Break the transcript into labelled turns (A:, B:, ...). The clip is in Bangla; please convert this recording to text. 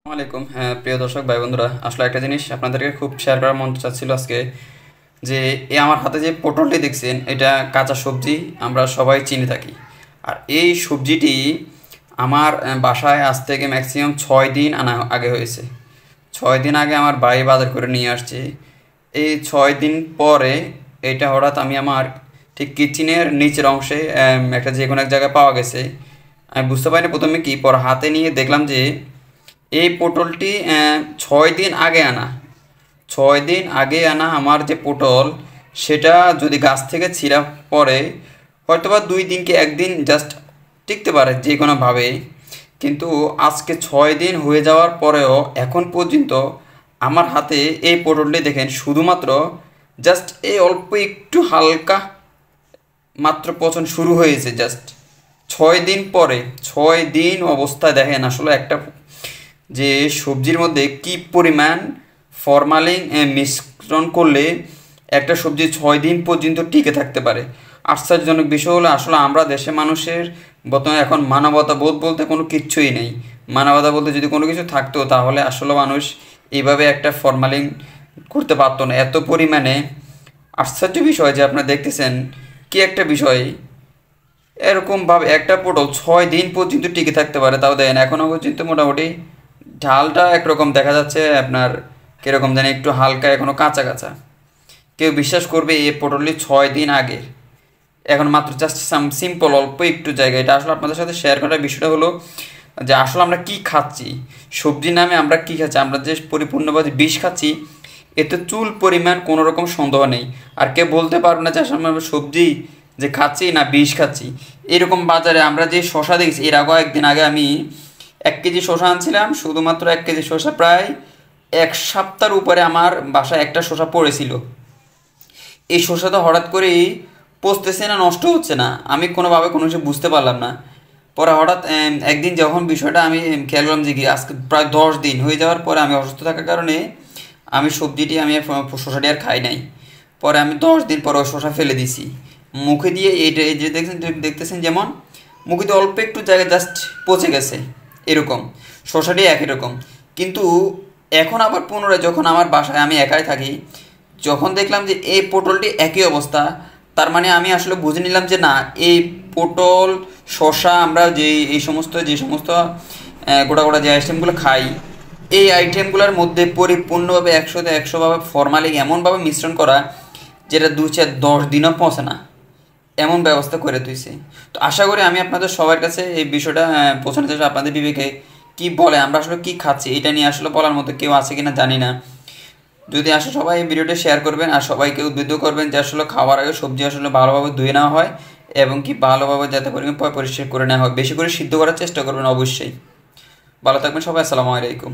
A: আসসালামাইকুম। হ্যাঁ, প্রিয় দর্শক ভাই বন্ধুরা, আসলে একটা জিনিস আপনাদেরকে খুব শেয়ার করার মন চাচ্ছিল আজকে, যে আমার হাতে যে পটলটি দেখছেন, এটা কাঁচা সবজি, আমরা সবাই চিনে থাকি। আর এই সবজিটি আমার বাসায় আজ থেকে ম্যাক্সিমাম 6 দিন আগে হয়েছে। 6 দিন আগে আমার ভাই বাজার করে নিয়ে আসছে। এই 6 দিন পরে এটা হঠাৎ আমি আমার ঠিক কিচেনের নিচের অংশে একটা যে কোনো এক জায়গায় পাওয়া গেছে। আমি বুঝতে পারিনি প্রথমে কি, পর হাতে নিয়ে দেখলাম যে এই পটলটি 6 দিন আগে আনা। 6 দিন আগে আনা আমার যে পটল, সেটা যদি গাছ থেকে ছিঁড়া পড়ে হয়তোবা 2 দিন কি একদিন জাস্ট টিকতে পারে যে কোনোভাবে। কিন্তু আজকে 6 দিন হয়ে যাওয়ার পরেও এখন পর্যন্ত আমার হাতে এই পটলটি দেখেন শুধুমাত্র জাস্ট এই অল্প একটু হালকা মাত্র পচন শুরু হয়েছে জাস্ট 6 দিন পরে। 6 দিন অবস্থায় দেখেন আসলে একটা যে সবজির মধ্যে কি পরিমাণ ফরমালিন মিশ্রণ করলে একটা সবজি 6 দিন পর্যন্ত টিকে থাকতে পারে। আশ্চর্যজনক বিষয় হলো আসলে আমরা দেশে মানুষের বর্তমানে এখন মানবতা বোধ বলতে কোনো কিচ্ছুই নেই। মানবতা বলতে যদি কোনো কিছু থাকতো তাহলে আসলে মানুষ এইভাবে একটা ফরমালিন করতে পারতো না এত পরিমাণে। আশ্চর্য বিষয় যে আপনারা দেখতেছেন কি একটা বিষয়, এরকমভাবে একটা পটল 6 দিন পর্যন্ত টিকে থাকতে পারে। তাও দেন এখনও পর্যন্ত মোটামুটি ঝালটা একরকম দেখা যাচ্ছে, আপনার কীরকম জানি একটু হালকা এখনও কাঁচা কাঁচা। কেউ বিশ্বাস করবে এই পটলটি 6 দিন আগে, এখন মাত্র জাস্ট সিম্পল অল্প একটু জায়গা। এটা আসলে আপনাদের সাথে শেয়ার করার বিষয়টা হলো যে আসলে আমরা কি খাচ্ছি, সবজি নামে আমরা কি খাচ্ছি, আমরা যে পরিপূর্ণভাবে বিষ খাচ্ছি এতে চুল পরিমাণ কোনো রকম সন্দেহ নেই। আর কেউ বলতে পারবে না যে আসলে আমরা সবজি যে খাচ্ছি না বিষ খাচ্ছি। এরকম বাজারে আমরা যে শশা দেখছি, এর আগেও একদিন আগে আমি 1 কেজি শশা আনছিলাম, শুধুমাত্র 1 কেজি শশা প্রায় 1 সপ্তাহের উপরে আমার বাসায় একটা শশা পড়েছিল। এই শসা তো হঠাৎ করেই পচতেছে না নষ্ট হচ্ছে না, আমি কোনোভাবে কোনো কিছু বুঝতে পারলাম না। পরে হঠাৎ একদিন যখন বিষয়টা আমি খেয়াল করলাম যে কি আজকে প্রায় 10 দিন হয়ে যাওয়ার পরে আমি অসুস্থ থাকার কারণে আমি সবজিটি আমি শসাটি আর খাই নাই। পরে আমি 10 দিন পরে ওই শসা ফেলে দিছি। মুখে দিয়ে এইটা এই যে দেখতেছেন যেমন মুখে দিয়ে অল্প একটু জায়গায় জাস্ট পচে গেছে এরকম, শসাটি একই রকম। কিন্তু এখন আবার পুনরায় যখন আমার বাসায় আমি একাই থাকি, যখন দেখলাম যে এই পটলটি একই অবস্থা, তার মানে আমি আসলে বুঝে নিলাম যে না, এই পটল শসা আমরা যে সমস্ত গোটা গোটা যে আইটেমগুলো খাই, এই আইটেমগুলোর মধ্যে পরিপূর্ণভাবে 100-100ভাবে ফরমালিন এমনভাবে মিশ্রণ করা যেটা 2-4-10 দিনও পৌঁছে না, এমন ব্যবস্থা করে তুইছে। তো আশা করি আমি আপনাদের সবার কাছে এই বিষয়টা পৌঁছানো চাই। আপনাদের বিবেকে কি বলে আমরা আসলে কি খাচ্ছি এটা নিয়ে আসলে বলার মতো কেউ আছে কিনা জানি না। যদি আসলে সবাই এই ভিডিওটা শেয়ার করবেন আর সবাইকে উদ্বুদ্ধ করবেন যে আসলে খাওয়ার আগে সবজি আসলে ভালোভাবে ধুয়ে নেওয়া হয় এবং কি ভালোভাবে যাতে পরিমাণ পরিষ্কার করে নেওয়া হয়, বেশি করে সিদ্ধ করার চেষ্টা করবেন অবশ্যই। ভালো থাকবেন সবাই, আসসালামু আলাইকুম।